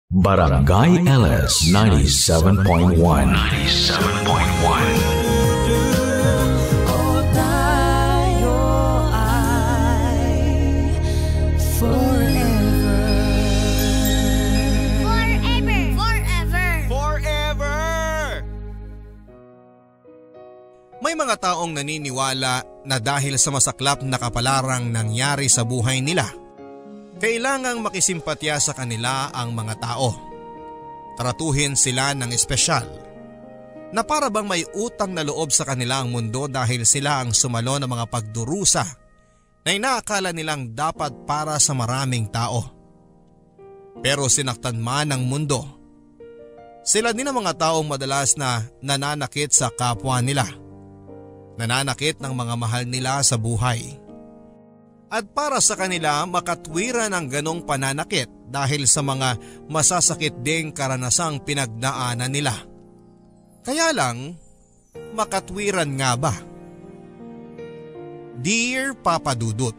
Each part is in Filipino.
Barangay LS 97.1. 97.1. May mga taong naniniwala na dahil sa masaklap na kapalarang nangyari sa buhay nila, kailangang makisimpatya sa kanila ang mga tao. Tratuhin sila ng espesyal, na para bang may utang na loob sa kanila ang mundo dahil sila ang sumalo ng mga pagdurusa na inaakala nilang dapat para sa maraming tao. Pero sinaktan man ng mundo, sila din ang mga taong madalas na nananakit sa kapwa nila. Nananakit ng mga mahal nila sa buhay. At para sa kanila makatwiran ang ganong pananakit dahil sa mga masasakit ding karanasang pinagdaanan nila. Kaya lang, makatwiran nga ba? Dear Papa Dudut,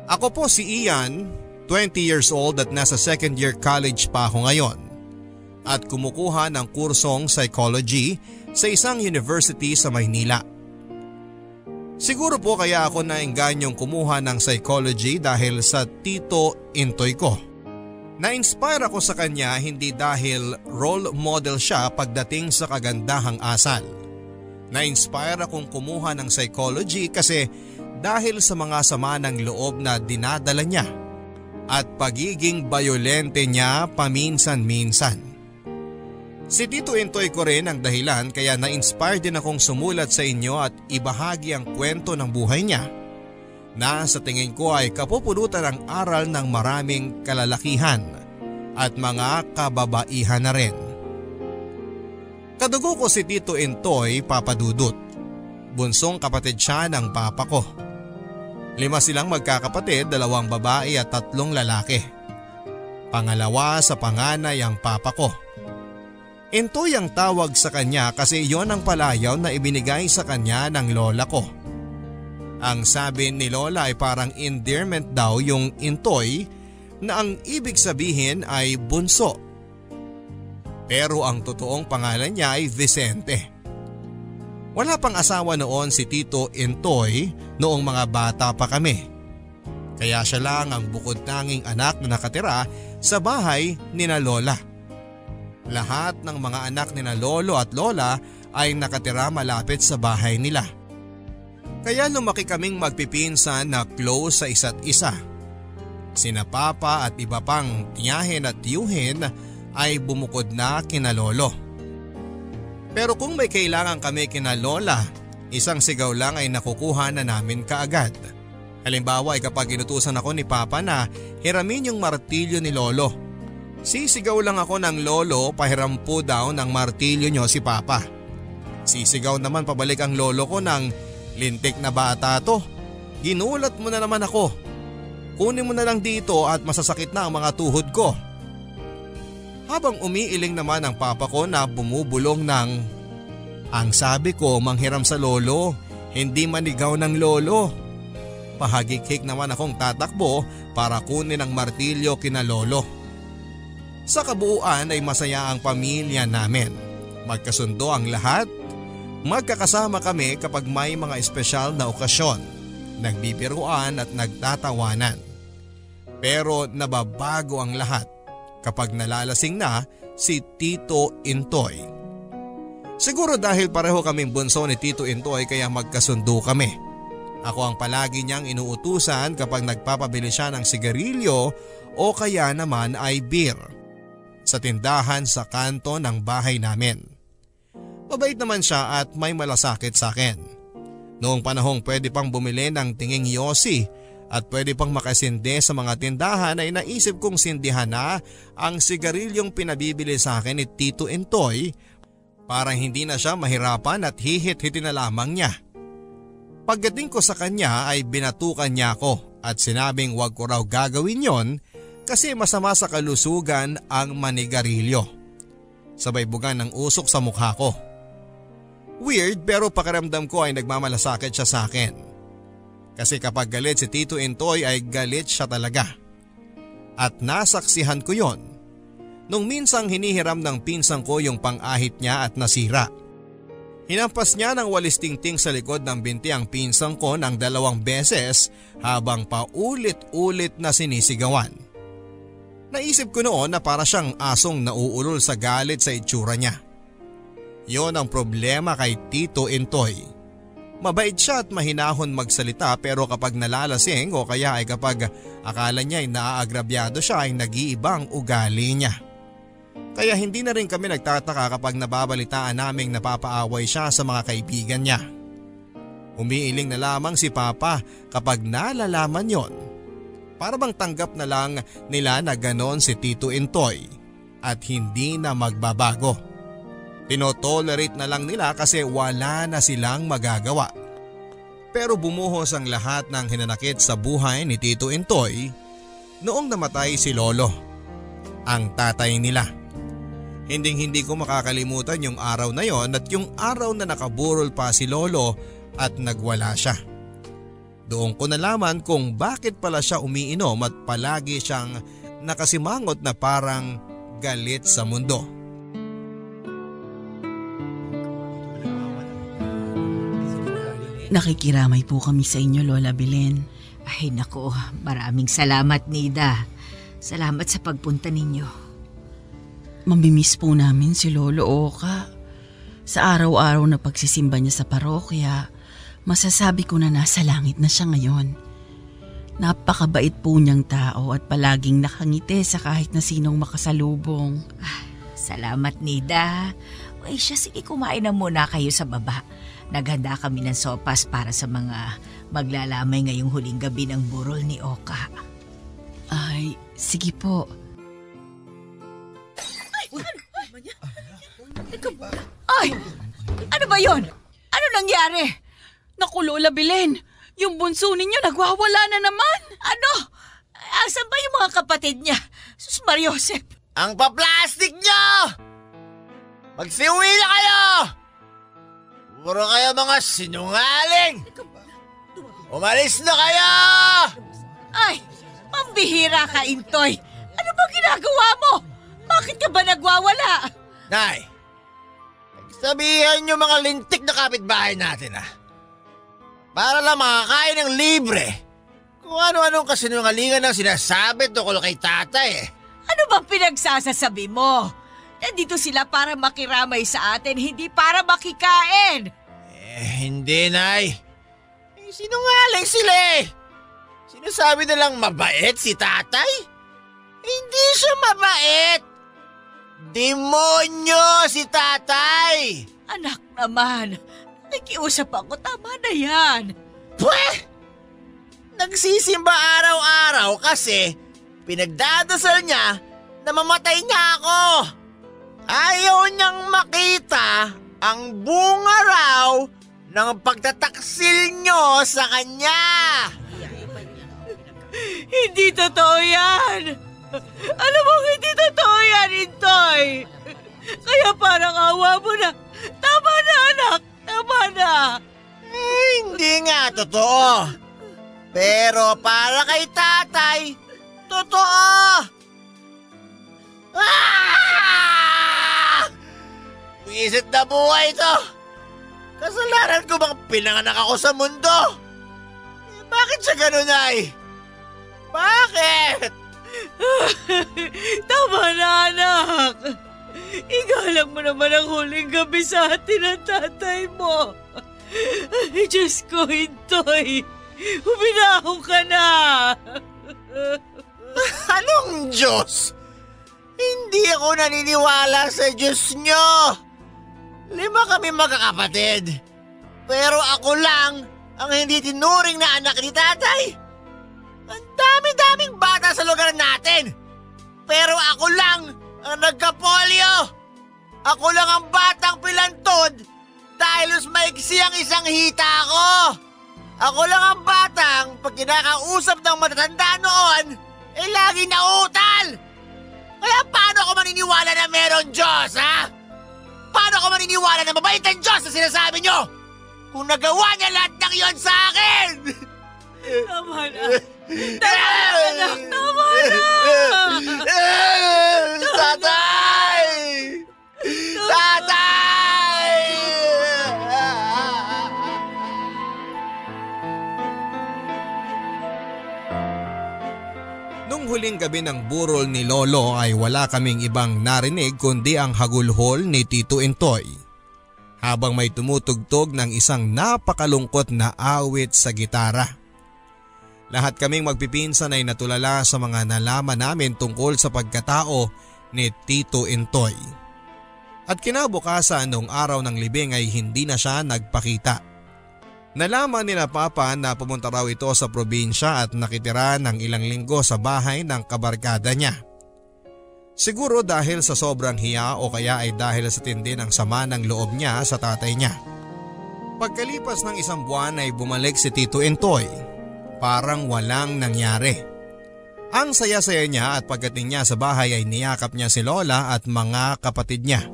ako po si Ian, 20 years old at nasa second year college pa ako ngayon at kumukuha ng kursong psychology sa isang university sa Maynila. Siguro po kaya ako naingganyong kumuha ng psychology dahil sa Tito Intoy ko. Na-inspire ako sa kanya hindi dahil role model siya pagdating sa kagandahang asal. Na-inspire akong kumuha ng psychology kasi dahil sa mga sama ng loob na dinadala niya at pagiging bayolente niya paminsan-minsan. Si Tito Intoy ko rin ang dahilan kaya na-inspire din akong sumulat sa inyo at ibahagi ang kwento ng buhay niya na sa tingin ko ay kapupulutan ng aral ng maraming kalalakihan at mga kababaihan na rin. Kadugo ko si Tito Intoy, Papa Dudut. Bunsong kapatid siya ng papa ko. 5 silang magkakapatid, 2 babae at 3 lalaki. Pangalawa sa panganay ang papa ko. Intoy ang tawag sa kanya kasi iyon ang palayaw na ibinigay sa kanya ng lola ko. Ang sabi ni lola ay parang endearment daw yung Intoy na ang ibig sabihin ay bunso. Pero ang totoong pangalan niya ay Vicente. Wala pang asawa noon si Tito Intoy noong mga bata pa kami. Kaya siya lang ang bukod tanging anak na nakatira sa bahay ni na lola. Lahat ng mga anak ni na lolo at lola ay nakatira malapit sa bahay nila. Kaya lumaki kaming magpipinsan na close sa isa't isa. Sina papa at iba pang tiyahin at tiyuhin ay bumukod na kina lolo. Pero kung may kailangan kami kina lola, isang sigaw lang ay nakukuha na namin kaagad. Halimbawa ay kapag inutusan ako ni papa na hiramin yung martilyo ni lolo. Sisigaw lang ako ng lolo, pahiram po daw ng martilyo nyo si papa. Sisigaw naman pabalik ang lolo ko ng lintik na bata to. Ginulat mo na naman ako. Kunin mo na lang dito at masasakit na ang mga tuhod ko. Habang umiiling naman ang papa ko na bumubulong ng, ang sabi ko manghiram sa lolo, hindi manigaw ng lolo. Pahagik-hik naman akong tatakbo para kunin ang martilyo kina lolo. Sa kabuuan ay masaya ang pamilya namin. Magkasundo ang lahat. Magkakasama kami kapag may mga espesyal na okasyon. Nagbibiruan at nagtatawanan. Pero nababago ang lahat kapag nalalasing na si Tito Intoy. Siguro dahil pareho kaming bunso ni Tito Intoy kaya magkasundo kami. Ako ang palagi niyang inuutusan kapag nagpapabili siya ng sigarilyo o kaya naman ay beer sa tindahan sa kanto ng bahay namin. Mabait naman siya at may malasakit sa akin. Noong panahong pwede pang bumili ng tinging yosi at pwede pang makasinde sa mga tindahan ay naisip kong sindihan na ang sigarilyong pinabibili sa akin ni Tito Intoy para hindi na siya mahirapan at hihit-hitin na lamang niya. Pagdating ko sa kanya ay binatukan niya ako at sinabing wag ko raw gagawin yon kasi masama sa kalusugan ang manigarilyo. Sabay bugan ng usok sa mukha ko. Weird pero pakiramdam ko ay nagmamalasakit siya sa akin. Kasi kapag galit si Tito Intoy ay galit siya talaga. At nasaksihan ko yon nung minsang hinihiram ng pinsang ko yung pang-ahit niya at nasira. Hinampas niya ng walis tingting sa likod ng binti ang pinsang ko ng 2 beses habang paulit-ulit na sinisigawan. Naisip ko noon na para siyang asong nauulol sa galit sa itsura niya. Yon ang problema kay Tito Intoy. Mabait siya at mahinahon magsalita pero kapag nalalasing o kaya ay kapag akala niya ay naaagrabyado siya ay nag-iibang ugali niya. Kaya hindi na rin kami nagtataka kapag nababalitaan naming napapaaway siya sa mga kaibigan niya. Umiiling na lamang si Papa kapag nalalaman yon. Para bang tanggap na lang nila na ganon si Tito Intoy at hindi na magbabago. Tinotolerate na lang nila kasi wala na silang magagawa. Pero bumuhos ang lahat ng hinanakit sa buhay ni Tito Intoy noong namatay si Lolo, ang tatay nila. Hindi ko makakalimutan yung araw na yon at yung araw na nakaburol pa si Lolo at nagwala siya. Doon ko nalaman kung bakit pala siya umiinom at palagi siyang nakasimangot na parang galit sa mundo. Nakikiramay po kami sa inyo, Lola Belen. Ay nako, maraming salamat Nida. Salamat sa pagpunta ninyo. Mamimiss po namin si Lolo Oka. Sa araw-araw na pagsisimba niya sa parokya, masasabi ko na nasa langit na siya ngayon. Napakabait po niyang tao at palaging nakangiti sa kahit na sinong makasalubong. Salamat Nida. Ay siya, sige kumain na muna kayo sa baba. Naghanda kami ng sopas para sa mga maglalamay ngayong huling gabi ng burol ni Oka. Ay, sige po. Ay! Ano ba yon? Ano nangyari? Naku, Lola Belen, yung bunso ninyo nagwawala na naman. Ano? Asan ba yung mga kapatid niya? Sus Mariosep! Ang paplastik nyo! Magsiuwi na kayo! Puro kayo mga sinungaling! Umalis na kayo! Ay! Pambihira ka, Intoy! Ano ba ginagawa mo? Bakit ka ba nagwawala? Nay, sabihan nyo mga lintik na kapitbahay natin para lang makakain ng libre. Kung ano-anong kasinungalingan ang sinasabi tungkol kay tatay Ano bang pinagsasasabi mo? Nandito sila para makiramay sa atin, hindi para makikain. Hindi, Nay. Sinungaling sila Sinasabi na lang mabait si tatay. Hindi siya mabait. Demonyo si tatay! Anak naman, nakikiusap ako, tama na yan. Pweh! Nagsisimba araw-araw kasi pinagdadasal niya na mamatay niya ako. Ayaw niyang makita ang bunga raw ng pagtataksil niyo sa kanya. Hindi totoo yan. Alam mo, hindi totoo yan, Intoy. Kaya parang awa mo na. Tama na, anak. Tama na. Hindi nga totoo. Pero para kay tatay, totoo. Wisit na buhay ito. Kasalanan ko bang pinanganak ako sa mundo? Bakit siya ganun, ay? Bakit? Tama na, anak. Igalang mo naman ang huling gabi sa atin ng tatay mo. Ay, Diyos ko, Intoy. Huminahon ka na. Anong Diyos? Hindi ako naniniwala sa Diyos nyo. 5 kami magkakapatid. Pero ako lang ang hindi tinuring na anak ni tatay. Ang dami-daming bata sa lugar natin. Pero ako lang ang nagka-polio. Ako lang ang batang pilantod dahil mas maiksi ang isang hita ko. Ako lang ang batang pag kinakausap ng matatanda noon, lagi nauutal. Kaya paano ako maniniwala na meron Diyos, ha? Paano ako maniniwala na mabait ang Diyos na sinasabi nyo? Kung nagawa niya lahat ng iyon sa akin! Tama na. Tama na, anak. Tama na. Tatay! gabi ng burol ni Lolo ay wala kaming ibang narinig kundi ang hagulhol ni Tito Intoy. Habang may tumutugtog ng isang napakalungkot na awit sa gitara. Lahat kaming magpipinsan ay natulala sa mga nalaman namin tungkol sa pagkatao ni Tito Intoy. At kinabukasan nung araw ng libing ay hindi na siya nagpakita. Nalaman nila Papa na pumunta raw ito sa probinsya at nakitira ng ilang linggo sa bahay ng kabarkada niya. Siguro dahil sa sobrang hiya o kaya ay dahil sa tindi ng sama ng loob niya sa tatay niya. Pagkalipas ng isang buwan ay bumalik si Tito Intoy. Parang walang nangyari. Ang saya-saya niya at pagdating niya sa bahay ay niyakap niya si Lola at mga kapatid niya.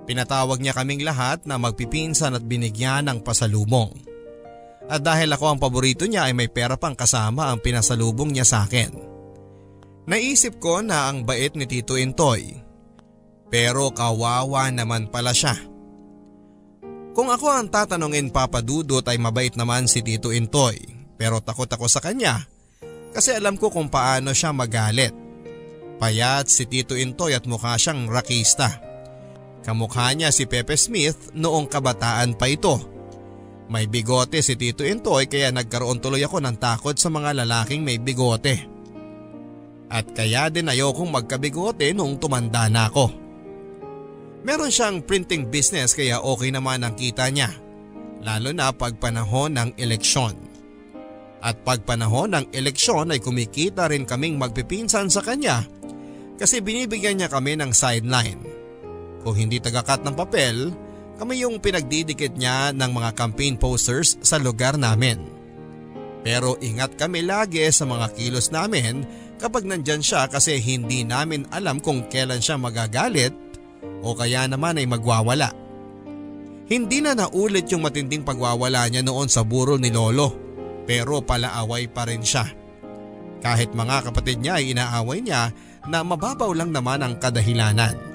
Pinatawag niya kaming lahat na magpipinsan at binigyan ng pasalubong. At dahil ako ang paborito niya ay may pera pang kasama ang pinasalubong niya sa akin. Naisip ko na ang bait ni Tito Intoy. Pero kawawa naman pala siya. Kung ako ang tatanungin Papa Dudut ay mabait naman si Tito Intoy. Pero takot ako sa kanya kasi alam ko kung paano siya magalit. Payat si Tito Intoy at mukha siyang rakista. Kamukha niya si Pepe Smith noong kabataan pa ito. May bigote si Tito Intoy kaya nagkaroon tuloy ako ng takot sa mga lalaking may bigote. At kaya din ayokong magkabigote noong tumanda na ako. Meron siyang printing business kaya okay naman ang kita niya. Lalo na pag panahon ng eleksyon. At pag panahon ng eleksyon ay kumikita rin kaming magpipinsan sa kanya kasi binibigyan niya kami ng sideline. Kung hindi tagakat ng papel, kami yung pinagdidikit niya ng mga campaign posters sa lugar namin. Pero ingat kami lagi sa mga kilos namin kapag nandyan siya kasi hindi namin alam kung kailan siya magagalit o kaya naman ay magwawala. Hindi na naulit yung matinding pagwawala niya noon sa burol ni Lolo pero palaaway pa rin siya. Kahit mga kapatid niya ay inaaway niya na mababaw lang naman ang kadahilanan.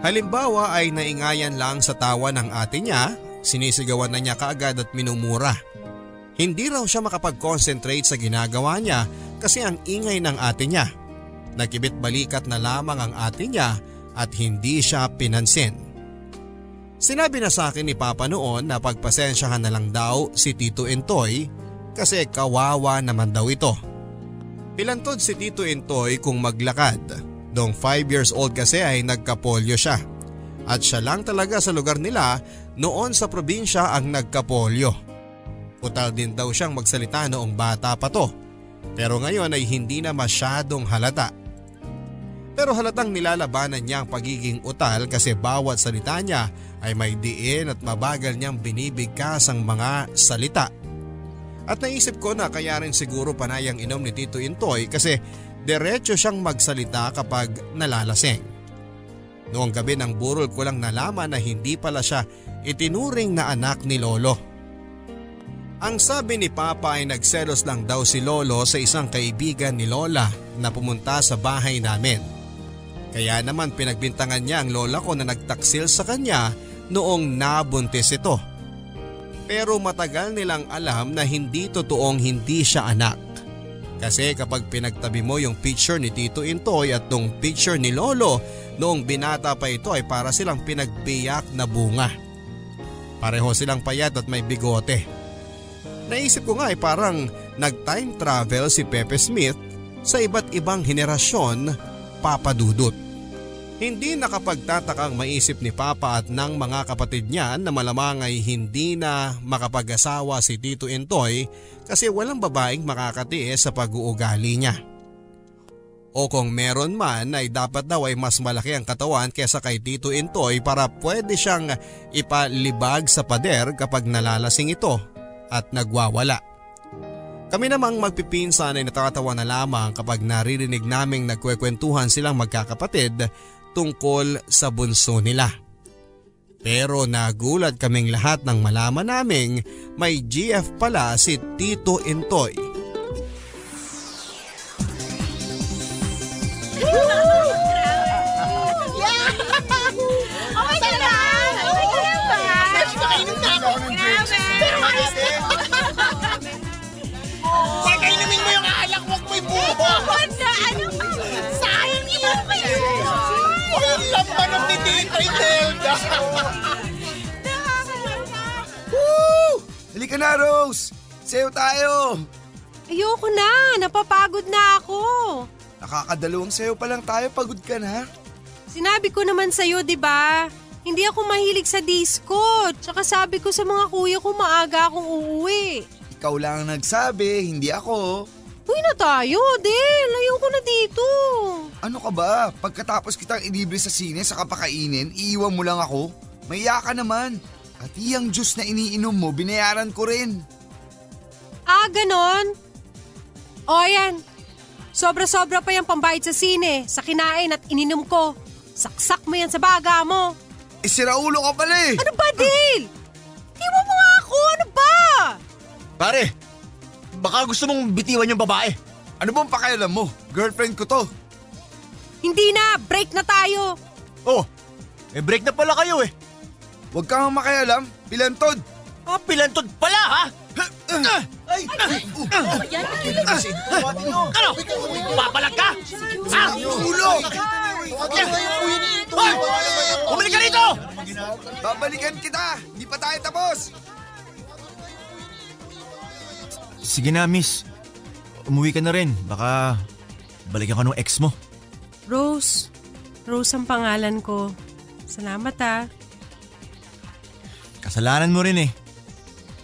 Halimbawa ay naingayan lang sa tawa ng ate niya, sinisigawan na niya kaagad at minumura. Hindi raw siya makapag-concentrate sa ginagawa niya kasi ang ingay ng ate niya. Nagkibit balikat na lamang ang ate niya at hindi siya pinansin. Sinabi na sa akin ni Papa noon na pagpasensyahan na lang daw si Tito Intoy kasi kawawa naman daw ito. Pilantod si Tito Intoy kung maglakad. Noong 5 years old kasi ay nagkapolyo siya. At siya lang talaga sa lugar nila noon sa probinsya ang nagkapolyo. Utal din daw siyang magsalita noong bata pa to. Pero ngayon ay hindi na masyadong halata. Pero halatang nilalabanan niya ang pagiging utal kasi bawat salita niya ay may diin at mabagal niyang binibigkas ang mga salita. At naisip ko na kaya rin siguro panayang inom ni Tito Intoy kasi diretso siyang magsalita kapag nalalasing. Noong gabi ng burol ko lang nalaman na hindi pala siya itinuring na anak ni Lolo. Ang sabi ni Papa ay nagselos lang daw si Lolo sa isang kaibigan ni Lola na pumunta sa bahay namin. Kaya naman pinagbintangan niya ang lola ko na nagtaksil sa kanya noong nabuntis ito. Pero matagal nilang alam na hindi totoong hindi siya anak. Kasi kapag pinagtabi mo yung picture ni Tito Intoy at tong picture ni Lolo noong binata pa ito ay para silang pinagbiyak na bunga. Pareho silang payat at may bigote. Naisip ko nga ay parang nag-time travel si Pepe Smith sa iba't ibang henerasyon, Papa Dudut. Hindi nakapagtatakang maisip ni Papa at ng mga kapatid niya na malamang ay hindi na makapag-asawa si Tito Intoy kasi walang babaeng makakatiis sa pag-uugali niya. O kung meron man ay dapat daw ay mas malaki ang katawan kesa kay Tito Intoy para pwede siyang ipalibag sa pader kapag nalalasing ito at nagwawala. Kami namang magpipinsan ay natatawa na lamang kapag naririnig naming nagkwekwentuhan silang magkakapatid tungkol sa bunso nila. Pero nagulat kaming lahat nang malaman naming may GF pala si Tito Intoy. Pagkainumin mo yung alak, huwag mo'y buho! manok ni Tita Imelda! Woo! Halika na, Rose! Sayo tayo! Ayoko na, napapagod na ako. Nakakadalawang sayo pa lang tayo, pagod ka na. Sinabi ko naman sa'yo, di ba? Hindi ako mahilig sa disco. Tsaka sabi ko sa mga kuya ko maaga akong uuwi. Ikaw lang ang nagsabi, hindi ako. Uwi na tayo, Del. Ayoko na dito. Ano ka ba? Pagkatapos kitang ilibre sa sine sa kapakainin, iiwan mo lang ako? Maiya ka naman. At iyang juice na iniinom mo, binayaran ko rin. Ah, ganon? O yan. Sobra-sobra pa yung pambayad sa sine, sa kinain at ininom ko. Saksak mo yan sa baga mo. Eh, siraulo ka pala eh. Ano ba, Del? Iwan mo nga ako, ano ba? Pare, baka gusto mong bitiwan yung babae. Ano bang pakialam mo? Girlfriend ko to. Hindi na, break na tayo. Oh, break na pala kayo eh. Huwag kang makialam, pilantod. Ah, pilantod pala ha? Ay! Ano? Papalag ka? Ha? Ulo! Hoy! Bumalik ka rito! Babalikan kita! Hindi pa tayo tapos! Sige na, miss. Umuwi ka na rin. Baka balikan ka ng ex mo. Rose. Rose ang pangalan ko. Salamat ah. Kasalanan mo rin eh.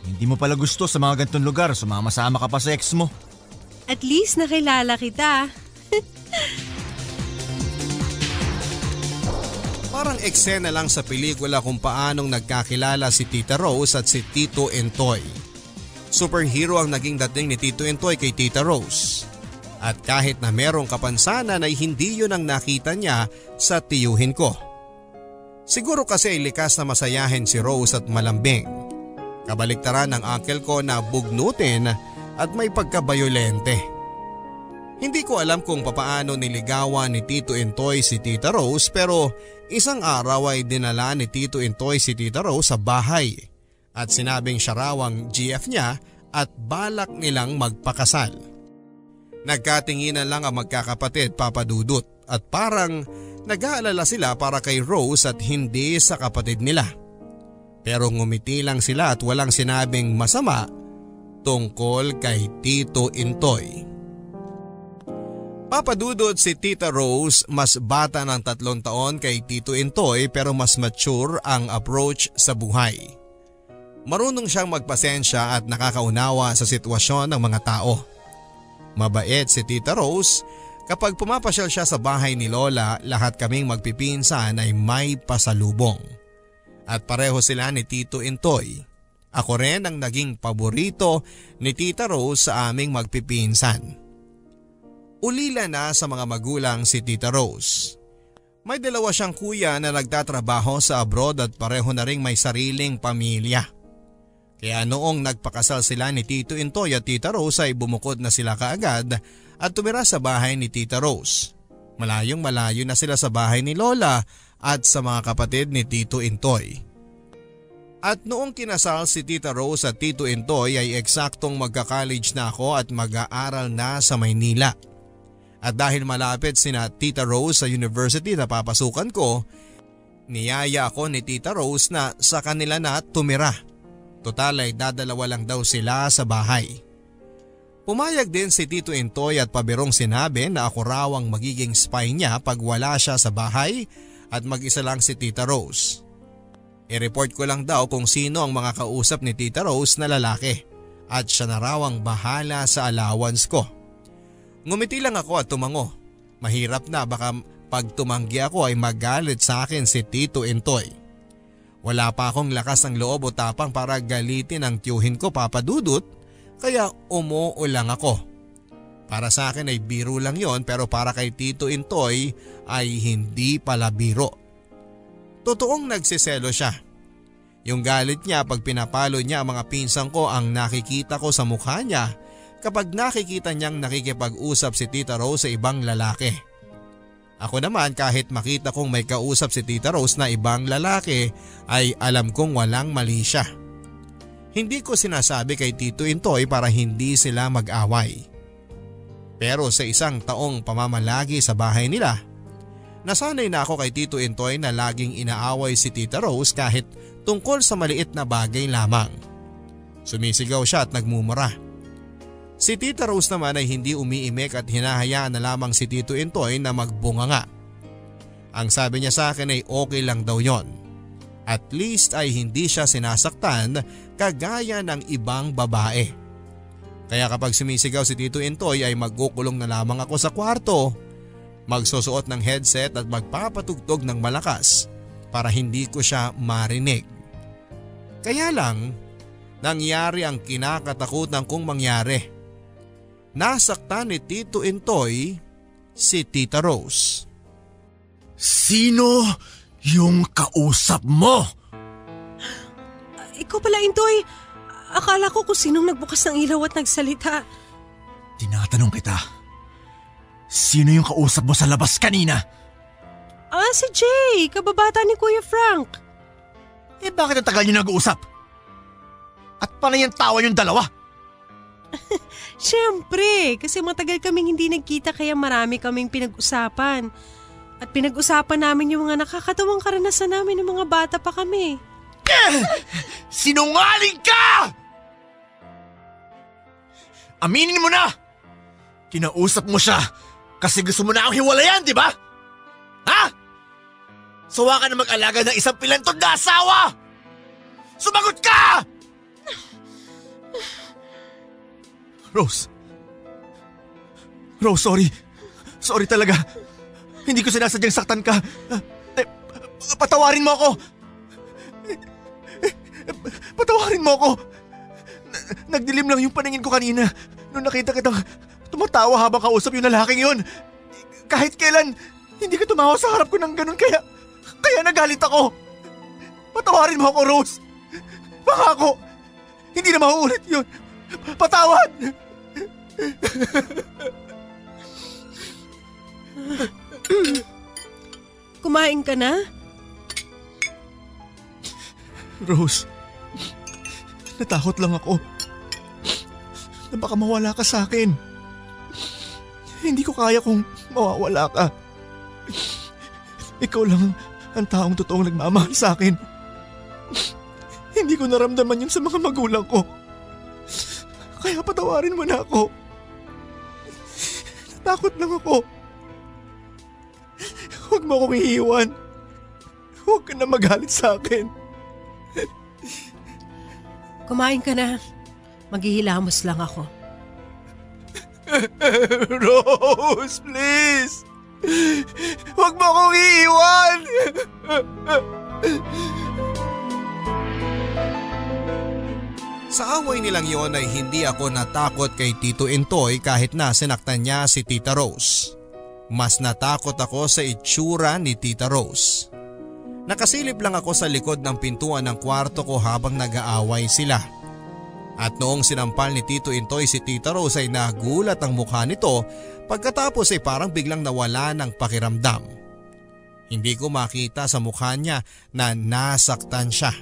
Hindi mo pala gusto sa mga ganitong lugar. Sumama-sama ka pa sa ex mo. At least nakilala kita. Parang eksena lang sa pelikula kung paanong nagkakilala si Tita Rose at si Tito Entoy. Superhero ang naging dating ni Tito Entoy kay Tita Rose. At kahit na merong kapansanan ay hindi yun ang nakita niya sa tiyuhin ko. Siguro kasi ay likas na masayahin si Rose at malambing. Kabaliktaran ng uncle ko na bugnutin at may pagkabayolente. Hindi ko alam kung papaano niligawan ni Tito Entoy si Tita Rose pero isang araw ay dinala ni Tito Entoy si Tita Rose sa bahay at sinabing siya raw ang GF niya at balak nilang magpakasal. Nagkatinginan lang ang magkakapatid Papa Dudut at parang nag-aalala sila para kay Rose at hindi sa kapatid nila. Pero ngumiti lang sila at walang sinabing masama tungkol kay Tito Entoy. Papa Dudut, si Tita Rose mas bata ng 3 taon kay Tito Entoy pero mas mature ang approach sa buhay. Marunong siyang magpasensya at nakakaunawa sa sitwasyon ng mga tao. Mabait si Tita Rose, kapag pumapasyal siya sa bahay ni Lola, lahat kaming magpipinsan ay may pasalubong. At pareho sila ni Tito Entoy. Ako rin ang naging paborito ni Tita Rose sa aming magpipinsan. Ulila na sa mga magulang si Tita Rose. May 2 siyang kuya na nagtatrabaho sa abroad at pareho na ring may sariling pamilya. Kaya noong nagpakasal sila ni Tito Entoy at Tita Rose ay bumukod na sila kaagad at tumira sa bahay ni Tita Rose. Malayong malayo na sila sa bahay ni Lola at sa mga kapatid ni Tito Entoy. At noong kinasal si Tita Rose at Tito Entoy ay eksaktong magka-college na ako at mag-aaral na sa Maynila. At dahil malapit sina Tita Rose sa university na papasukan ko, niyaya ako ni Tita Rose na sa kanila na tumira. Total ay dadalawa lang daw sila sa bahay. Pumayag din si Tito Entoy at pabirong sinabi na ako raw ang magiging spy niya pag wala siya sa bahay at mag-isa lang si Tita Rose. I-report ko lang daw kung sino ang mga kausap ni Tita Rose na lalaki at siya na raw ang bahala sa allowance ko. Ngumiti lang ako at tumango. Mahirap na baka pag tumanggi ako ay magalit sa akin si Tito Entoy. Wala pa akong lakas ng loob o tapang para galitin ang tiyuhin ko Papa Dudut kaya umuo lang ako. Para sa akin ay biro lang yon pero para kay Tito Entoy ay hindi pala biro. Totoong nagsiselo siya. Yung galit niya pag pinapalo niya ang mga pinsan ko ang nakikita ko sa mukha niya kapag nakikita niyang nakikipag-usap si Tita Rose sa ibang lalaki. Ako naman kahit makita kong may kausap si Tita Rose na ibang lalaki ay alam kong walang mali siya. Hindi ko sinasabi kay Tito Entoy para hindi sila mag-away. Pero sa 1 taong pamamalagi sa bahay nila, Nasanay na ako kay Tito Intoy na laging inaaway si Tita Rose kahit tungkol sa maliit na bagay lamang. Sumisigaw siya at nagmumura. Si Tita Rose naman ay hindi umiimik at hinahayaan na lamang si Tito Intoy na magbunganga. Ang sabi niya sa akin ay okay lang daw yon. At least ay hindi siya sinasaktan kagaya ng ibang babae. Kaya kapag sumisigaw si Tito Intoy ay magkukulong na lamang ako sa kwarto, magsusuot ng headset at magpapatugtog ng malakas para hindi ko siya marinig. Kaya lang, nangyari ang kinakatakutan kong mangyari. Nasaktan ni Tito Intoy si Tita Rose. Sino yung kausap mo? Ikaw pala, Intoy. Akala ko kung sinong nagbukas ng ilaw at nagsalita. Tinatanong kita. Sino yung kausap mo sa labas kanina? Si Jay, kababata ni Kuya Frank. Bakit ang tagal niyo nag-uusap? At paano yung tawa yung dalawa? Siyempre, kasi matagal kaming hindi nagkita kaya marami kaming pinag-usapan. At pinag-usapan namin yung mga nakakatawang karanasan namin ng mga bata pa kami. Sinungaling ka! Aminin mo na! Kinausap mo siya kasi gusto mo na akong hiwalayan, di ba? Ha? Sawa ka na mag-alaga ng isang pilantod na asawa! Sumagot ka! Rose, sorry. Sorry talaga. Hindi ko sinasadyang saktan ka. Patawarin mo ako. Patawarin mo ako. Nagdilim lang yung paningin ko kanina nung nakita kitang tumatawa habang kausap yung lalaking yun. Kahit kailan, hindi ka tumawa sa harap ko ng ganun kaya nagalit ako. Patawarin mo ako, Rose. Pangako, hindi na mauulit yun. Patawad! Kumain ka na? Rose, natakot lang ako na baka mawala ka sa akin. Hindi ko kaya kung mawawala ka. Ikaw lang ang taong totoong nagmamahal sa akin. Hindi ko naramdaman yun sa mga magulang ko. Kaya patawarin mo na ako. Natakot lang ako. Huwag mo akong iiwan. Huwag ka na magalit sa akin. Kumain ka na. Maghihilamos lang ako. Rose, please! Huwag mo akong iiwan! Sa away nilang yon ay hindi ako natakot kay Tito Intoy kahit na sinaktan niya si Tita Rose. Mas natakot ako sa itsura ni Tita Rose. Nakasilip lang ako sa likod ng pintuan ng kwarto ko habang nag-aaway sila. At noong sinampal ni Tito Intoy si Tita Rose ay nagulat ang mukha nito pagkatapos ay parang biglang nawala ng pakiramdam. Hindi ko makita sa mukha niya na nasaktan siya.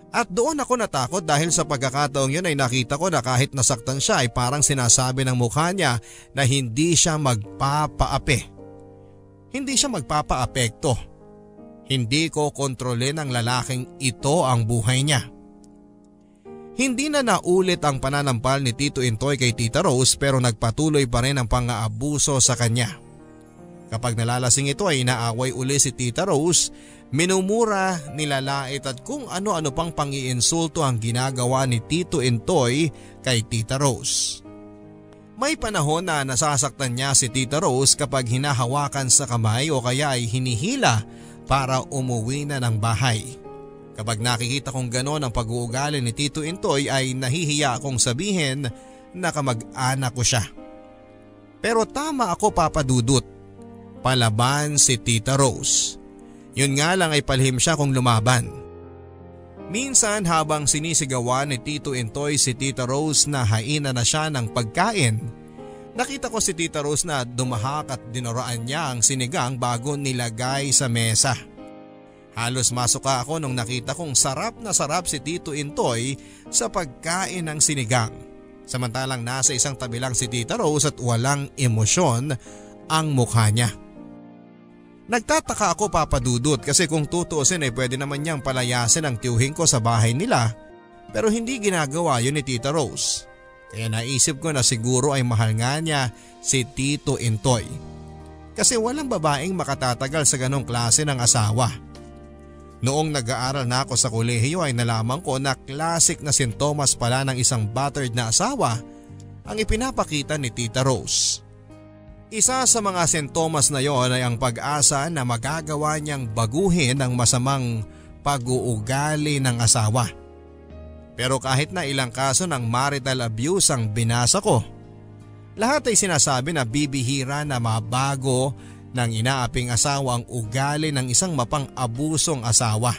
At doon ako natakot dahil sa pagkakataong yun ay nakita ko na kahit nasaktan siya ay parang sinasabi ng mukha niya na hindi siya magpapaapi. Hindi siya magpapaapekto. Hindi ko kontrolin ng lalaking ito ang buhay niya. Hindi na naulit ang pananampal ni Tito Intoy kay Tita Rose pero nagpatuloy pa rin ang pang-aabuso sa kanya. Kapag nalalasing ito ay inaaway uli si Tita Rose, minumura, nilalait at kung ano-ano pang pang-iinsulto ang ginagawa ni Tito Intoy kay Tita Rose. May panahon na nasasaktan niya si Tita Rose kapag hinahawakan sa kamay o kaya ay hinihila para umuwi na ng bahay. Kapag nakikita kong gano'n ang pag-uugali ni Tito Intoy ay nahihiya akong sabihin na kamag-anak ko siya. Pero tama ako, Papa Dudut. Palaban si Tita Rose. Yun nga lang ay palihim siya kung lumaban. Minsan habang sinisigawan ni Tito Intoy si Tita Rose na haina na siya ng pagkain, nakita ko si Tita Rose na dumahak at dinuraan niya ang sinigang bago nilagay sa mesa. Halos masuka ako nung nakita kong sarap na sarap si Tito Intoy sa pagkain ng sinigang. Samantalang nasa isang tabi lang si Tita Rose at walang emosyon ang mukha niya. Nagtataka ako Papa Dudut kasi kung tutuusin ay pwede naman niyang palayasin ang tiyuhin ko sa bahay nila pero hindi ginagawa yun ni Tita Rose. Kaya naisip ko na siguro ay mahal nga niya si Tito Intoy. Kasi walang babaeng makatatagal sa ganong klase ng asawa. Noong nag-aaral na ako sa kolehiyo ay nalaman ko na classic na sintomas pala ng isang battered na asawa ang ipinapakita ni Tita Rose. Isa sa mga sintomas na yon ay ang pag-asa na magagawa niyang baguhin ang masamang pag-uugali ng asawa. Pero kahit na ilang kaso ng marital abuse ang binasa ko, lahat ay sinasabi na bibihira na mabago ng inaaping asawa ang ugali ng isang mapang-abusong asawa.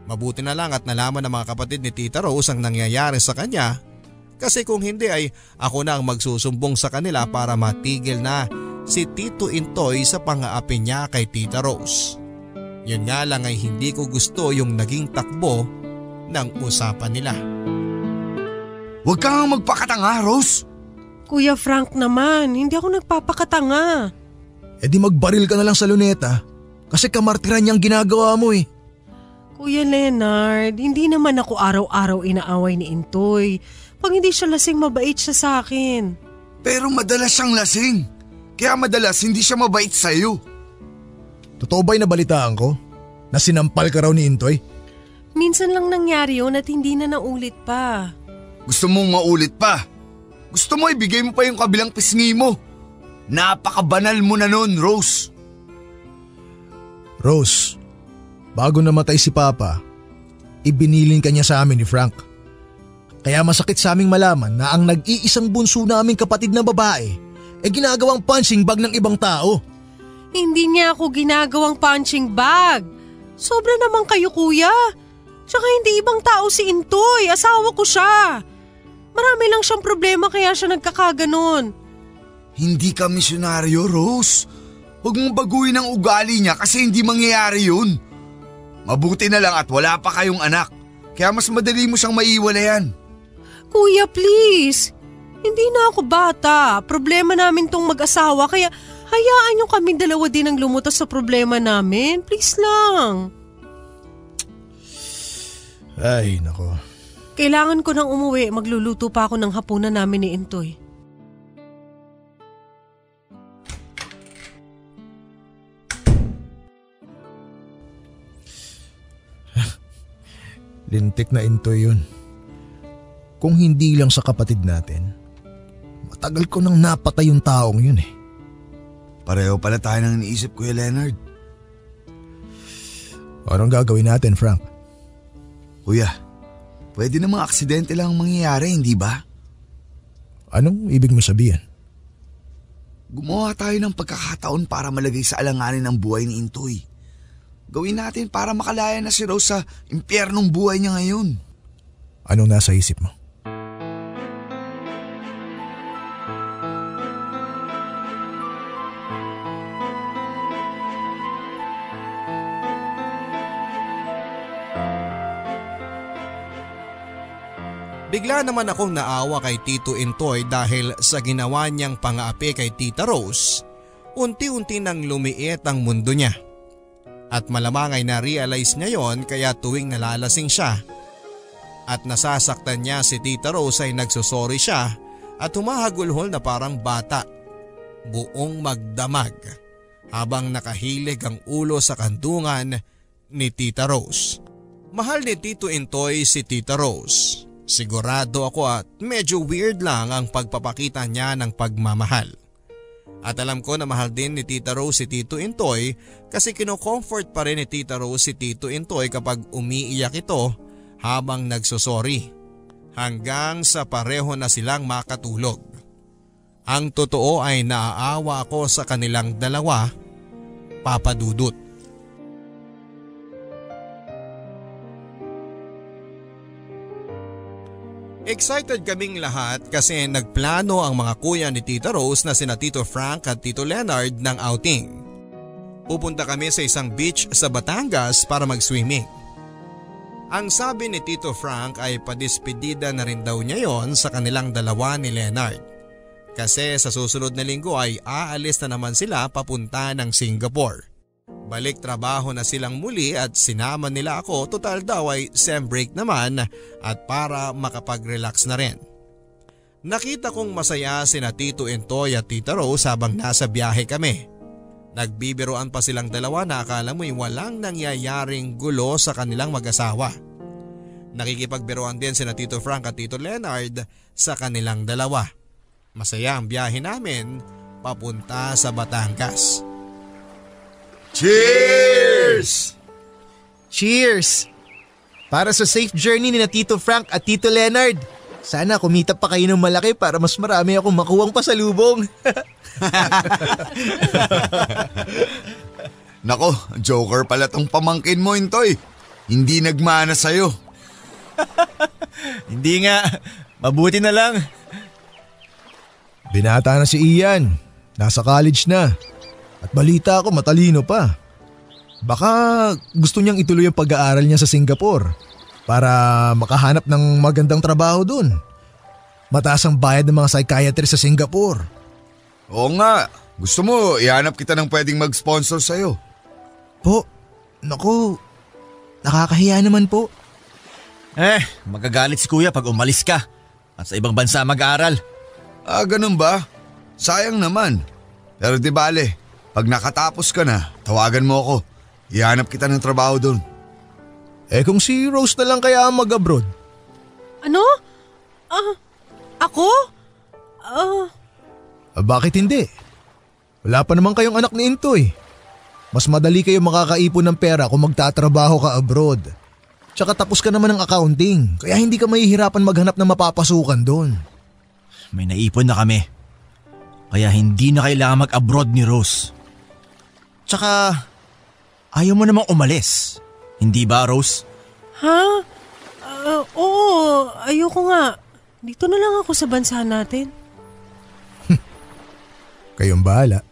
Mabuti na lang at nalaman ng mga kapatid ni Tita Rose ang nangyayari sa kanya kasi kung hindi ay ako na ang magsusumbong sa kanila para matigil na si Tito Intoy sa pang-aapi niya kay Tita Rose. Yun nga lang ay hindi ko gusto yung naging takbo ng usapan nila. Huwag kang magpakatanga, Rose. Kuya Frank naman, hindi ako nagpapakatanga. E di magbaril ka na lang sa luneta kasi kamartiran niyang ginagawa mo eh. Kuya Leonard, hindi naman ako araw-araw inaaway ni Intoy. Pag hindi siya lasing, mabait siya sa akin. Pero madalas siyang lasing. Kaya madalas hindi siya mabait sa'yo. Totoo ba'y nabalitaan ko? Na sinampal ka raw ni Intoy? Minsan lang nangyari yun at hindi na naulit pa. Gusto mong maulit pa? Gusto mo ibigay mo pa yung kabilang pisngi mo? Napakabanal mo na nun, Rose. Rose, bago namatay si Papa, ibinilin ka niya sa amin ni Frank. Kaya masakit sa aming malaman na ang nag-iisang bunso naming kapatid na babae ay ginagawang punching bag ng ibang tao. Hindi niya ako ginagawang punching bag. Sobra naman kayo, kuya. Tsaka hindi ibang tao si Intoy, asawa ko siya. Marami lang siyang problema kaya siya nagkakaganon. Hindi ka misyonaryo, Rose. Huwag mong baguhin ang ugali niya kasi hindi mangyayari yun. Mabuti na lang at wala pa kayong anak. Kaya mas madali mo siyang maiwalayan. Kuya, please. Hindi na ako bata. Problema namin tong mag-asawa kaya hayaan niyo kaming dalawa din ang lumutas sa problema namin. Please lang. Ay, nako. Kailangan ko nang umuwi. Magluluto pa ako ng hapunan namin ni Intoy. Lintik na Intoy yun. Kung hindi lang sa kapatid natin, matagal ko nang napatay yung taong yun eh. Pareho pala tayo nang iniisip, Kuya Leonard. Anong gagawin natin, Frank? Kuya, pwede namang aksidente lang ang mangyayari, hindi ba? Anong ibig mo sabihin? Gumawa tayo ng pagkakataon para malagay sa alanganin ang buhay ni Intoy. Gawin natin para makalaya na si Rose sa impyernong buhay niya ngayon. Anong nasa isip mo? Bigla naman akong naawa kay Tito Intoy dahil sa ginawa niyang pang-aapi kay Tita Rose, unti-unti nang lumiit ang mundo niya. At malamang ay na-realize niya yon kaya tuwing nalalasing siya at nasasaktan niya si Tita Rose ay nagsusorry siya at humahagulhol na parang bata, buong magdamag habang nakahilig ang ulo sa kandungan ni Tita Rose. Mahal ni Tito Intoy si Tita Rose. Sigurado ako at medyo weird lang ang pagpapakita niya ng pagmamahal. At alam ko na mahal din ni Tita Rose si Tito Intoy kasi kino-comfort pa rin ni Tita Rose si Tito Intoy kapag umiiyak ito habang nagsusorry. Hanggang sa pareho na silang makatulog. Ang totoo ay naaawa ako sa kanilang dalawa, Papa Dudut. Excited kaming lahat kasi nagplano ang mga kuya ni Tita Rose na sina Tito Frank at Tito Leonard ng outing. Pupunta kami sa isang beach sa Batangas para mag-swimming. Ang sabi ni Tito Frank ay padispedida na rin daw niya yon sa kanilang dalawa ni Leonard. Kasi sa susunod na linggo ay aalis na naman sila papunta ng Singapore. Balik trabaho na silang muli at sinama nila ako, total daw ay sem break naman at para makapag-relax na rin. Nakita kong masaya sina Tito Intoy at Tita Rose habang nasa biyahe kami. Nagbibiroan pa silang dalawa na akala mo'y walang nangyayaring gulo sa kanilang mag-asawa. Nakikipagbiroan din sina Tito Frank at Tito Leonard sa kanilang dalawa. Masaya ang biyahe namin papunta sa Batangas. Cheers! Cheers! Para sa safe journey ni na Tito Frank at Tito Leonard. Sana kumita pa kayo ng malaki para mas marami akong makuwang pasalubong. Nako, joker pala tong pamangkin mo, Intoy. Hindi nagmana sa'yo. Hindi nga, mabuti na lang. Binata na si Ian. Nasa college na. At balita ko matalino pa. Baka gusto niyang ituloy ang pag-aaral niya sa Singapore para makahanap ng magandang trabaho dun. Mataas ang bayad ng mga psychiatrist sa Singapore. Oo nga, gusto mo ihanap kita ng pwedeng mag-sponsor sa'yo. Po, naku, nakakahiya naman po. Magagalit si kuya pag umalis ka at sa ibang bansa mag-aaral. Ah, ganun ba? Sayang naman. Pero di bale, pag nakatapos ka na, tawagan mo ako. Ihanap kita ng trabaho dun. Kung si Rose na lang kaya mag-abroad? Ano? Ako? Bakit hindi? Wala pa naman kayong anak ni Intoy. Mas madali kayo makakaipon ng pera kung magtatrabaho ka abroad. Tsaka tapos ka naman ng accounting, kaya hindi ka mahihirapan maghanap ng mapapasukan doon. May naipon na kami. Kaya hindi na kailangan mag-abroad ni Rose. Tsaka, ayaw mo namang umalis. Hindi ba, Rose? Ha? Oo, ayoko nga. Dito na lang ako sa bansa natin. Kayong bahala.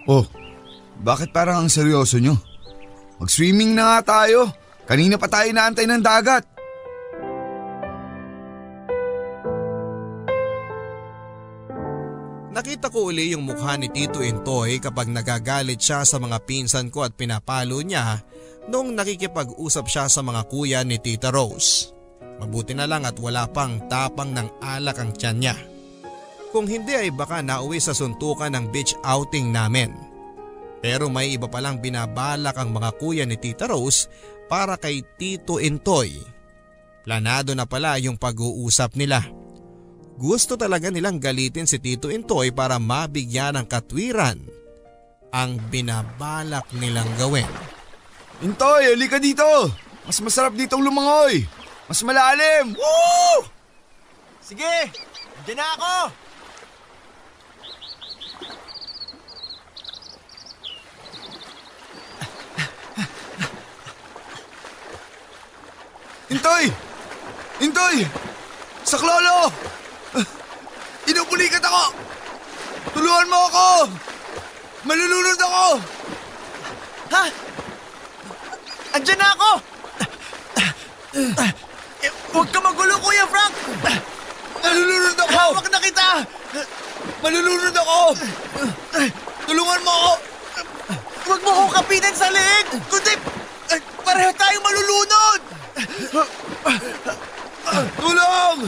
Oh, bakit parang ang seryoso nyo? Mag-swimming na nga tayo. Kanina pa tayo naantay ng dagat. Nakita ko uli yung mukha ni Tito Intoy kapag nagagalit siya sa mga pinsan ko at pinapalo niya nung nakikipag-usap siya sa mga kuya ni Tita Rose. Mabuti na lang at wala pang tapang ng alak ang tiyan niya. Kung hindi ay baka nauwi sa suntukan ng beach outing namin. Pero may iba palang binabalak ang mga kuya ni Tita Rose para kay Tito Intoy. Planado na pala yung pag-uusap nila. Gusto talaga nilang galitin si Tito Intoy para mabigyan ng katwiran ang binabalak nilang gawin. Intoy, halika dito! Mas masarap ditong lumangoy! Mas malalim! Woo! Sige, dyan na ako! Intoy! Intoy! Saklolo! Inupulikat ako! Tulungan mo ako! Malulunod ako! Ha? Andyan na ako! Huwag ka magulo, Kuya Frank! Malulunod ako! Hawak na kita! Malulunod ako! Tulungan mo ako! Huwag mo akong kapitan sa leeg! Kundi pareho tayong malulunod! Tulong!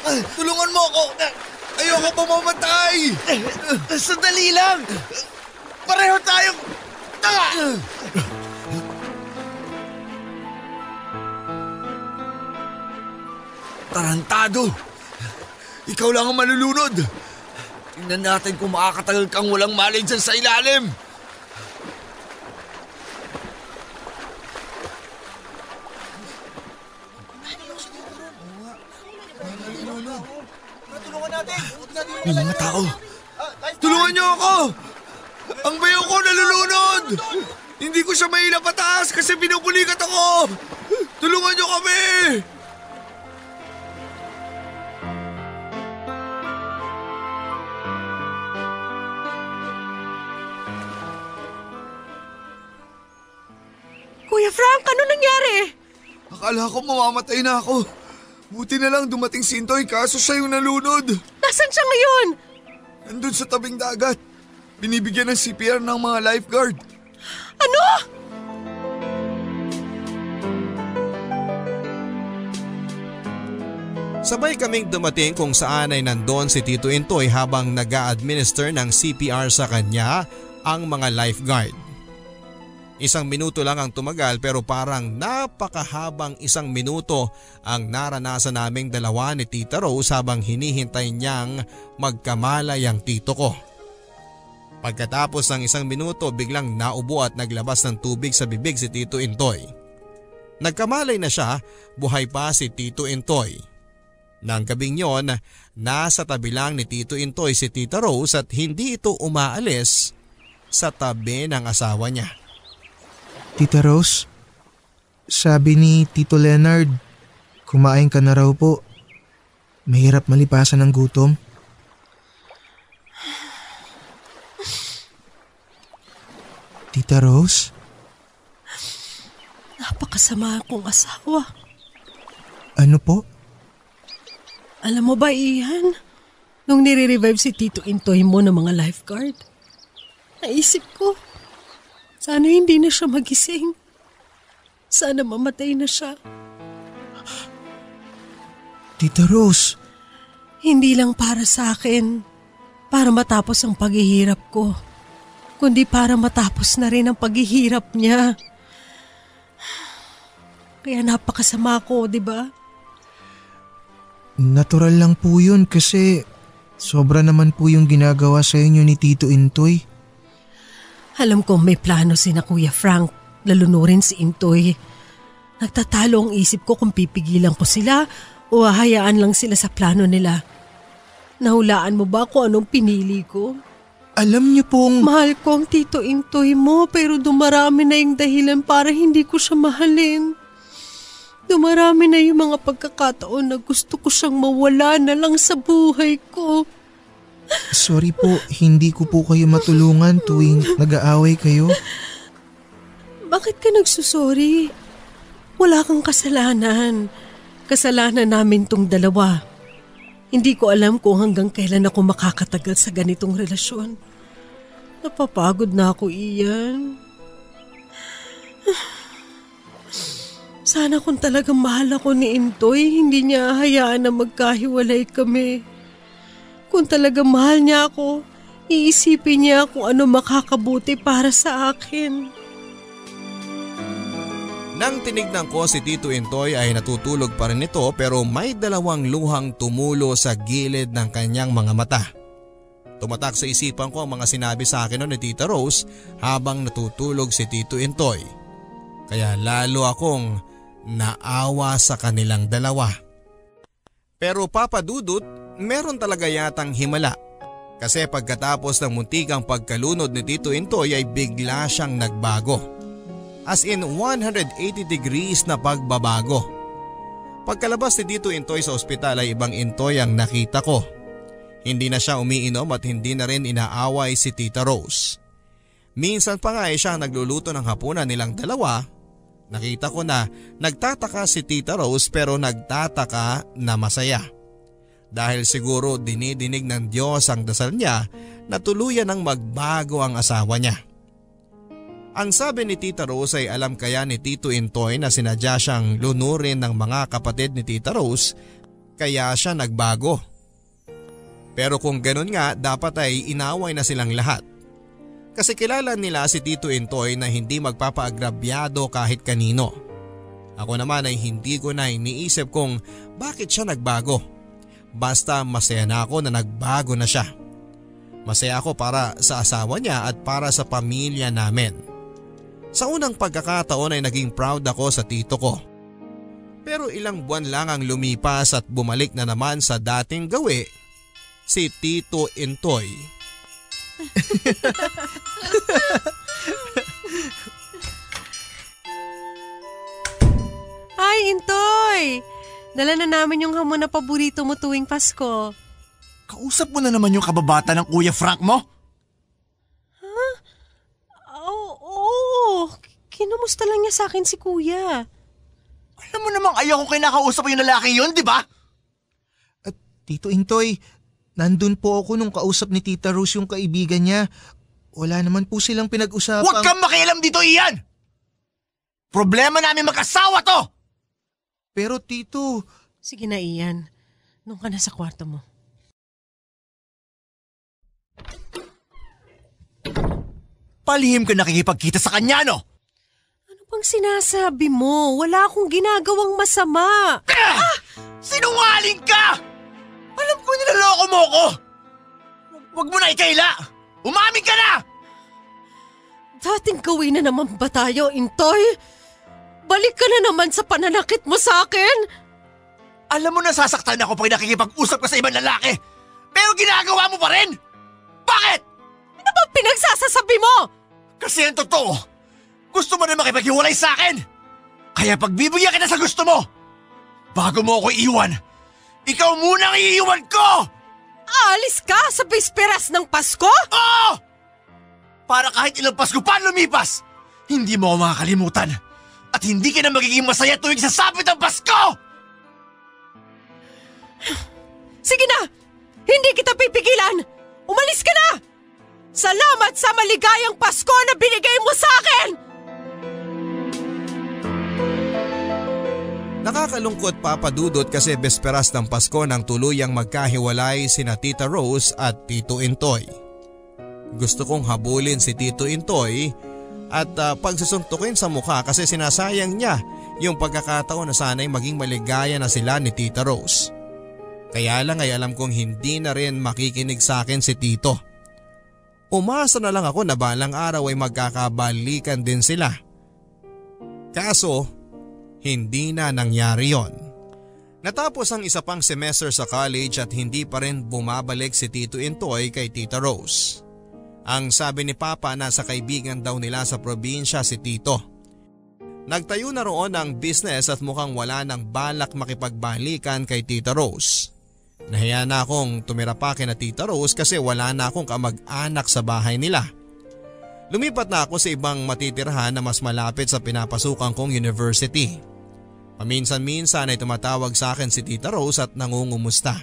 Tulungan mo ako! Ayoko pa mamatay! Sandali lang! Pareho tayong tanga! Tarantado! Ikaw lang ang malulunod! Tingnan natin kung makakatagal kang walang malay dyan sa ilalim! May mga tao! Tulungan niyo ako! Ang bayo ko nalulunod! Hindi ko siya maila pataas kasi pinupulikat ako! Tulungan niyo kami! Kuya Frank, ano nangyari? Akala ko mamamatay na ako. Buti na lang dumating si Intoy kaso siya yung nalunod. Nasaan siya ngayon? Nandun sa tabing dagat. Binibigyan ng CPR ng mga lifeguard. Ano? Sabay kaming dumating kung saan ay nandoon si Tito Intoy habang nag-a-administer ng CPR sa kanya ang mga lifeguard. 1 minuto lang ang tumagal pero parang napakahabang 1 minuto ang naranasan naming dalawa ni Tita Rose habang hinihintay niyang magkamalay ang tito ko. Pagkatapos ng 1 minuto biglang naubo at naglabas ng tubig sa bibig si Tito Intoy. Nagkamalay na siya, buhay pa si Tito Intoy. Nang gabing yon, nasa tabi lang ni Tito Intoy si Tita Rose at hindi ito umaalis sa tabi ng asawa niya. Tita Rose, sabi ni Tito Leonard, kumain ka na raw po. Mahirap malipasan ng gutom. Tita Rose? Napakasama akong asawa. Ano po? Alam mo ba, Ian? Nung nire-revive si Tito Intoy mo ng mga lifeguard, naisip ko, sana hindi na siya magising. Sana mamatay na siya. Tita Rose. Hindi lang para sa akin, para matapos ang paghihirap ko, kundi para matapos na rin ang paghihirap niya. Kaya napakasama ko, di ba? Natural lang po yun kasi sobra naman po yung ginagawa sa inyo ni Tito Intoy. Alam kong may plano sina Kuya Frank, lalunurin si Intoy. Nagtatalo ang isip ko kung pipigilan ko sila o hahayaan lang sila sa plano nila. Nahulaan mo ba kung anong pinili ko? Alam niyo pong… Mahal ko ang Tito Intoy mo pero dumarami na yung dahilan para hindi ko siya mahalin. Dumarami na yung mga pagkakataon na gusto ko siyang mawala na lang sa buhay ko. Sorry po, hindi ko po kayo matulungan tuwing nag-aaway kayo. Bakit ka nagsusorry? Wala kang kasalanan. Kasalanan namin tong dalawa. Hindi ko alam kung hanggang kailan ako makakatagal sa ganitong relasyon. Napapagod na ako, Ian. Sana kung talagang mahal ako ni Intoy, hindi niya hayaan na magkahiwalay kami. Kung talagang mahal niya ako, iisipin niya kung ano makakabuti para sa akin. Nang tinignan ko si Tito Intoy ay natutulog pa rin ito pero may 2 luhang tumulo sa gilid ng kanyang mga mata. Tumatak sa isipan ko ang mga sinabi sa akin ni Tita Rose habang natutulog si Tito Intoy. Kaya lalo akong naawa sa kanilang dalawa. Pero Papa Dudut, meron talaga yatang himala. Kasi pagkatapos ng muntikang pagkalunod ni Tito Intoy ay bigla siyang nagbago. As in 180 degrees na pagbabago. Pagkalabas ni Tito Intoy sa ospital ay ibang Intoy ang nakita ko. Hindi na siya umiinom at hindi na rin inaaway si Tita Rose. Minsan pa nga ay siya nagluluto ng hapunan nilang dalawa. Nakita ko na nagtataka si Tita Rose pero nagtataka na masaya. Dahil siguro dinidinig ng Diyos ang dasal niya na tuluyan ng magbago ang asawa niya. Ang sabi ni Tita Rose ay alam kaya ni Tito Intoy na sinadya siyang lunurin ng mga kapatid ni Tita Rose kaya siya nagbago. Pero kung ganun nga dapat ay inaway na silang lahat. Kasi kilala nila si Tito Intoy na hindi magpapaagrabyado kahit kanino. Ako naman ay hindi ko na iniisip kung bakit siya nagbago. Basta masaya na ako na nagbago na siya. Masaya ako para sa asawa niya at para sa pamilya namin. Sa unang pagkakataon ay naging proud ako sa tito ko. Pero ilang buwan lang ang lumipas at bumalik na naman sa dating gawi si Tito Intoy. Ay, Intoy! Dala na namin yung hamon na paborito mo tuwing Pasko. Kausap mo na naman yung kababata ng Kuya Frank mo? Ha? Oo. Kinumusta lang niya sa akin si Kuya. Alam mo namang ayaw ko kinakausap yung lalaki yun, di ba? At Tito Intoy, nandun po ako nung kausap ni Tita Rose yung kaibigan niya. wala naman po silang pinag-usapang… Huwag kang makialam dito, Ian! Problema namin mag-asawa to! Pero Tito… Sige na, Ian. Doon ka na sa kwarto mo. Palihim ka nakikipagkita sa kanya, no? Ano bang sinasabi mo? Wala akong ginagawang masama. Sinungaling ka! Alam ko nilaloko mo ko! Huwag mo na ikaila! Umamin ka na! Dating gawin na naman ba tayo, Intoy? Balik ka na naman sa pananakit mo sa akin. Alam mo na sasaktan ako pag nakikipag-usap ka sa ibang lalaki. Pero ginagawa mo pa rin! Bakit? Ano bang pinagsasasabi mo? Kasi ang totoo, gusto mo na makipaghiwalay sa akin. Kaya pagbibigyan kita sa gusto mo. Bago mo ako iiwan, ikaw muna ang iiwan ko! Aalis ka sa bisperas ng Pasko? Oo! Para kahit ilang Pasko pa lumipas, hindi mo ako makakalimutan. At hindi ka na magiging masaya tuwing sasapit ang Pasko! Sige na! Hindi kita pipigilan! Umalis ka na! Salamat sa maligayang Pasko na binigay mo sa akin! Nakakalungkot, Papa Dudut, kasi besperas ng Pasko nang tuluyang magkahiwalay sina Tita Rose at Tito Intoy. Gusto kong habulin si Tito Intoy at pagsusuntukin sa mukha kasi sinasayang niya yung pagkakataon na sana'y maging maligaya na sila ni Tita Rose. Kaya lang ay alam kong hindi na rin makikinig sa akin si Tito. Umasa na lang ako na balang araw ay magkakabalikan din sila. Kaso, hindi na nangyari yon. Natapos ang isa pang semester sa college at hindi pa rin bumabalik si Tito Intoy kay Tita Rose. Ang sabi ni Papa, nasa kaibigan daw nila sa probinsya si Tito. Nagtayo na roon ng business at mukhang wala nang balak makipagbalikan kay Tita Rose. Nahiya na akong tumira pa kina Tita Rose kasi wala na akong kamag-anak sa bahay nila. Lumipat na ako sa ibang matitirhan na mas malapit sa pinapasukan kong university. Paminsan-minsan ay tumatawag sa akin si Tita Rose at nangungumusta.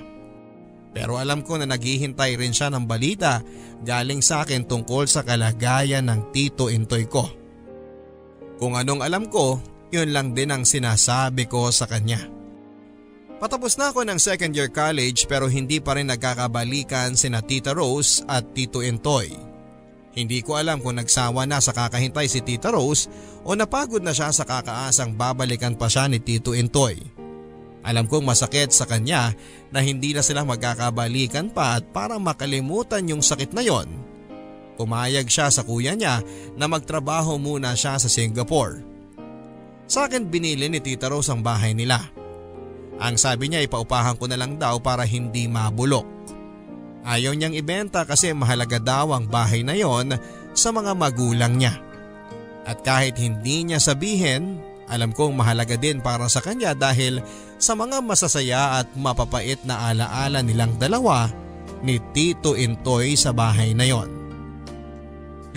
Pero alam ko na naghihintay rin siya ng balita galing sa akin tungkol sa kalagayan ng Tito Intoy ko. Kung anong alam ko, yun lang din ang sinasabi ko sa kanya. Patapos na ako ng second year college pero hindi pa rin nagkakabalikan sina Tita Rose at Tito Intoy. Hindi ko alam kung nagsawa na sa kakahintay si Tita Rose o napagod na siya sa kakaasang babalikan pa siya ni Tito Intoy. Alam kong masakit sa kanya na hindi na sila magkakabalikan pa at para makalimutan yung sakit na yon, pumayag siya sa kuya niya na magtrabaho muna siya sa Singapore. Sa akin binili ni Tita Rose ang bahay nila. Ang sabi niya ipaupahan ko na lang daw para hindi mabulok. Ayaw niyang ibenta kasi mahalaga daw ang bahay na yon sa mga magulang niya. At kahit hindi niya sabihin, alam kong mahalaga din para sa kanya dahil sa mga masasaya at mapapait na alaala nilang dalawa ni Tito Intoy sa bahay na yon.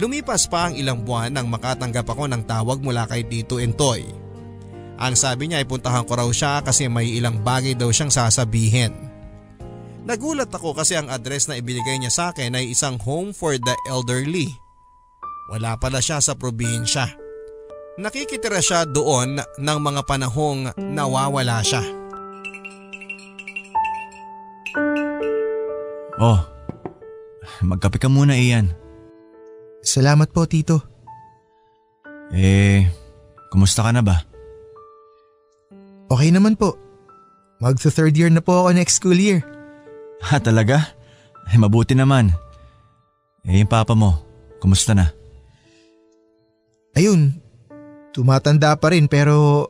Lumipas pa ang ilang buwan nang makatanggap ako ng tawag mula kay Tito Intoy. Ang sabi niya ay puntahan ko raw siya kasi may ilang bagay daw siyang sasabihin. Nagulat ako kasi ang address na ibigay niya sa akin ay isang home for the elderly. Wala pala siya sa probinsya. Nakikitira siya doon ng mga panahong nawawala siya. Oh, magkape ka muna, Ian. Salamat po, Tito. Kumusta ka na ba? Okay naman po. Magsa-third year na po ako next school year. Ha, talaga? Mabuti naman. Yung papa mo, kumusta na? Ayun, tumatanda pa rin pero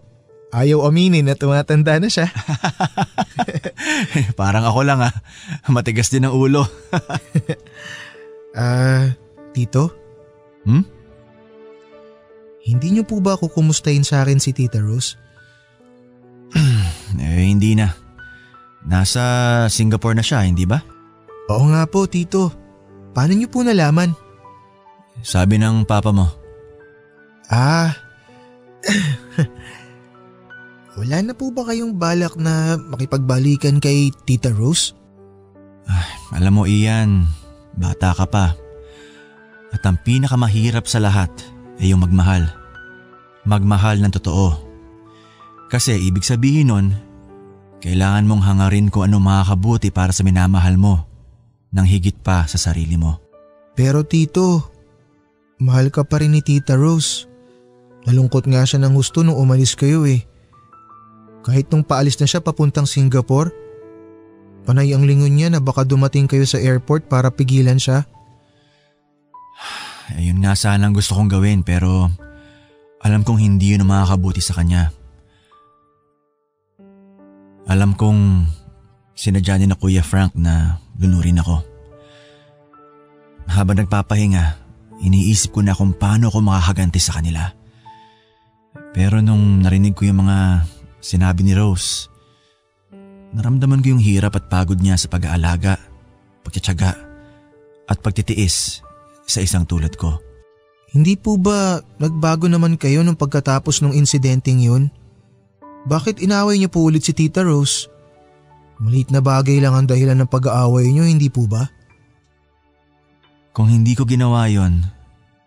ayaw aminin na tumatanda na siya. Parang ako lang matigas din ang ulo. Tito? Hindi niyo po ba ako kumustahin sa akin si Tita Rose? Hindi na. Nasa Singapore na siya, hindi ba? Oo nga po, Tito. Paano niyo po nalaman? Sabi ng papa mo. Wala na po ba kayong balak na makipagbalikan kay Tita Rose? Alam mo, Ian, bata ka pa. At At ang pinakamahirap sa lahat ay yung magmahal. Magmahal ng totoo. Kasi ibig sabihin nun, kailangan mong hangarin kung ano makakabuti para sa minamahal mo nang higit pa sa sarili mo. Pero tito, mahal ka pa rin ni Tita Rose. Nalungkot nga siya ng husto nung umalis kayo eh. Kahit nung paalis na siya papuntang Singapore, panay ang lingon niya na baka dumating kayo sa airport para pigilan siya. Ayun nga sana ang gusto kong gawin pero alam kong hindi yun ang makakabuti sa kanya. Alam kong sinadya ni na Kuya Frank na lunurin ako. Habang nagpapahinga, iniisip ko na kung paano ako makakaganti sa kanila. Pero nung narinig ko yung mga sinabi ni Rose, naramdaman ko yung hirap at pagod niya sa pag-aalaga, pagtitiyaga at pagtitiis sa isang tulad ko. Hindi po ba nagbago naman kayo nung pagkatapos ng insidenteng yun? Bakit inaway niyo po ulit si Tita Rose? Maliit na bagay lang ang dahilan ng pag-aaway niyo, hindi po ba? Kung hindi ko ginawa yon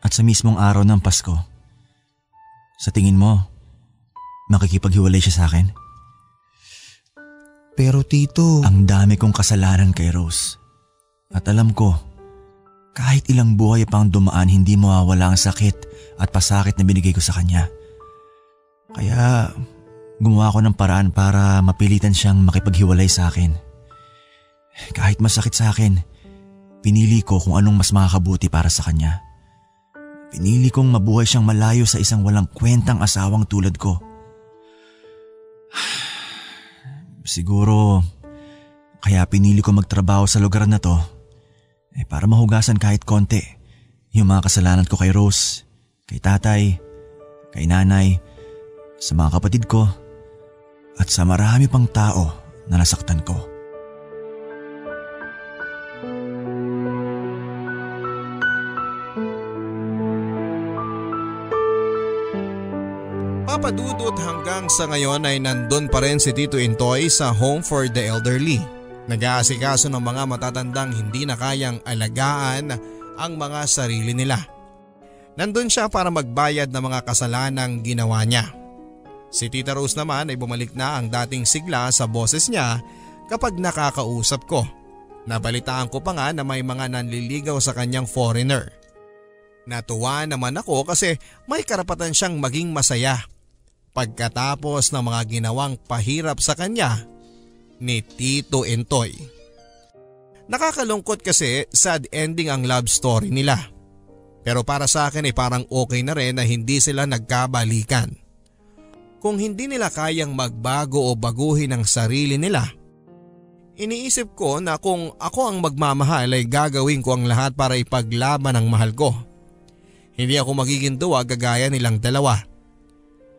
at sa mismong araw ng Pasko, sa tingin mo, makikipaghiwalay siya sa akin? Pero tito… Ang dami kong kasalanan kay Rose. At alam ko, kahit ilang buhay pang dumaan hindi mawawala ang sakit at pasakit na binigay ko sa kanya. Kaya gumawa ko ng paraan para mapilitan siyang makipaghiwalay sa akin. Kahit masakit sa akin, pinili ko kung anong mas makakabuti para sa kanya. Pinili kong mabuhay siyang malayo sa isang walang kwentang asawang tulad ko. Siguro, kaya pinili ko magtrabaho sa lugar na to para mahugasan kahit konti yung mga kasalanan ko kay Rose, kay tatay, kay nanay, sa mga kapatid ko, at sa marami pang tao na nasaktan ko. Papadudot hanggang sa ngayon ay nandun pa rin si Tito Intoy sa Home for the Elderly. Nag-aasikaso ng mga matatandang hindi na kayang alagaan ang mga sarili nila. Nandun siya para magbayad ng mga kasalanang ginawa niya. Si Tita Rose naman ay bumalik na ang dating sigla sa boses niya kapag nakakausap ko. Nabalitaan ko pa nga na may mga nanliligaw sa kanyang foreigner. Natuwa naman ako kasi may karapatan siyang maging masaya pagkatapos ng mga ginawang pahirap sa kanya ni Tito Intoy. Nakakalungkot kasi sad ending ang love story nila. Pero para sa akin ay parang okay na rin na hindi sila nagkabalikan. Kung hindi nila kayang magbago o baguhin ang sarili nila, iniisip ko na kung ako ang magmamahal ay gagawin ko ang lahat para ipaglaban ang mahal ko. Hindi ako magiging duwag gagaya nilang dalawa.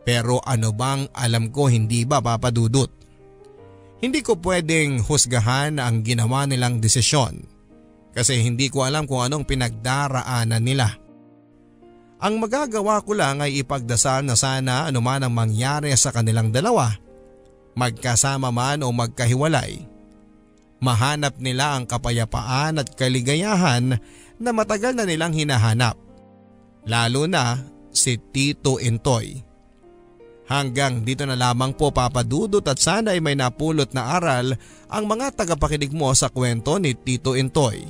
Pero ano bang alam ko, hindi ba papadudot? Hindi ko pwedeng husgahan ang ginawa nilang desisyon kasi hindi ko alam kung anong pinagdaraanan nila. Ang magagawa ko lang ay ipagdasal na sana anuman ang mangyari sa kanilang dalawa, magkasama man o magkahiwalay, mahanap nila ang kapayapaan at kaligayahan na matagal na nilang hinahanap. Lalo na si Tito Intoy. Hanggang dito na lamang po papadudot at sana ay may napulot na aral ang mga tagapakinig mo sa kwento ni Tito Intoy.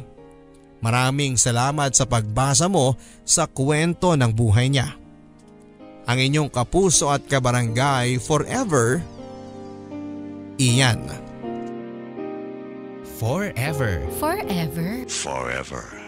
Maraming salamat sa pagbasa mo sa kwento ng buhay niya. Ang inyong kapuso at kabarangay forever, Ian. Forever. Forever. Forever.